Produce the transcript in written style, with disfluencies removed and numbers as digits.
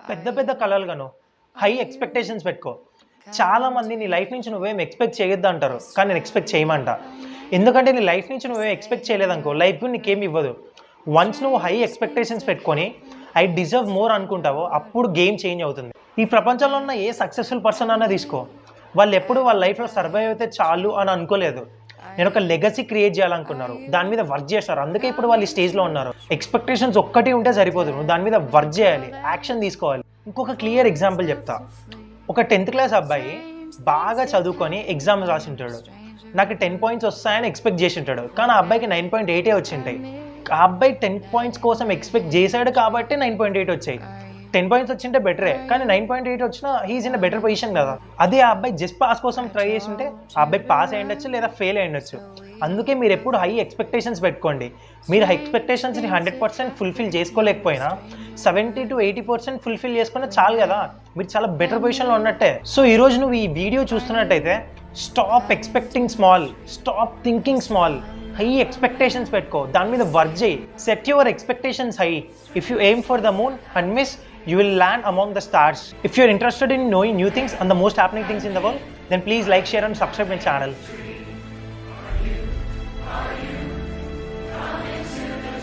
పెద్ద పెద్ద కలలుగాను high expectations పెట్టుకో. చాలామంది నీ లైఫ్ నుంచి నువ్వేం ఎక్స్పెక్ట్ చేయొద్దు అంటారు, కానీ నేను ఎక్స్పెక్ట్ చేయమంట. ఎందుకంటే నీ లైఫ్ నుంచి నువ్వేం ఎక్స్పెక్ట్ చేయలేదనుకో లైఫ్ నీకేం ఇవ్వదు. వన్స్ నువ్వు హై ఎక్స్పెక్టేషన్స్ పెట్టుకొని ఐ డిజర్వ్ మోర్ అనుకుంటావో అప్పుడు గేమ్ చేంజ్ అవుతుంది. ఈ ప్రపంచంలో ఉన్న ఏ సక్సెస్ఫుల్ పర్సన్ అన్నా తీసుకో, వాళ్ళు ఎప్పుడు వాళ్ళ లైఫ్లో సర్వైవ్ అయితే చాలు అని అనుకోలేదు. నేను ఒక లెగసీ క్రియేట్ చేయాలనుకున్నారు, దాని మీద వర్క్ చేస్తారు, అందుకే ఇప్పుడు వాళ్ళు ఈ స్టేజ్లో ఉన్నారు. ఎక్స్పెక్టేషన్స్ ఒక్కటి ఉంటే సరిపోదు, నువ్వు దాని మీద వర్క్ చేయాలి, యాక్షన్ తీసుకోవాలి. ఇంకొక క్లియర్ ఎగ్జాంపుల్ చెప్తా. ఒక 10th క్లాస్ అబ్బాయి బాగా చదువుకొని ఎగ్జామ్స్ రాసి ఉంటాడు. నాకు 10 పాయింట్స్ వస్తాయని ఎక్స్పెక్ట్ చేసి ఉంటాడు, కానీ ఆ అబ్బాయికి 9.8 వచ్చింటాయి. ఆ అబ్బాయి 10 పాయింట్స్ కోసం ఎక్స్పెక్ట్ చేశాడు కాబట్టి 9.8 వచ్చాయి. 10 పాయింట్స్ వచ్చింటే బెటరే, కానీ 9.8 వచ్చినా హీఈస్ ఇన్ బెటర్ పొజిషన్ కదా. అదే ఆ అబ్బాయి జస్ట్ పాస్ కోసం ట్రై చేసి ఉంటే ఆ అబ్బాయి పాస్ అయ్యి ఉండొచ్చు లేదా ఫెయిల్ అయ్యి ఉండొచ్చు. అందుకే మీరు ఎప్పుడు హై ఎక్స్పెక్టేషన్స్ పెట్టుకోండి. మీరు హై ఎక్స్పెక్టేషన్స్ని 100% ఫుల్ఫిల్ చేసుకోలేకపోయినా 70 to 80% ఫుల్ఫిల్ చేసుకున్నా చాలు కదా, మీరు చాలా బెటర్ పొజిషన్లో ఉన్నట్టే. సో ఈరోజు నువ్వు ఈ వీడియో చూస్తున్నట్టయితే stop expecting small, stop thinking small. High expectations పెట్టుకో, దాని మీద వర్క్ చేయి. Set your expectations high. If you aim for the moon and miss, you will land among the stars. If you're interested in knowing new things and the most happening things in the world, then please like, share and subscribe my channel.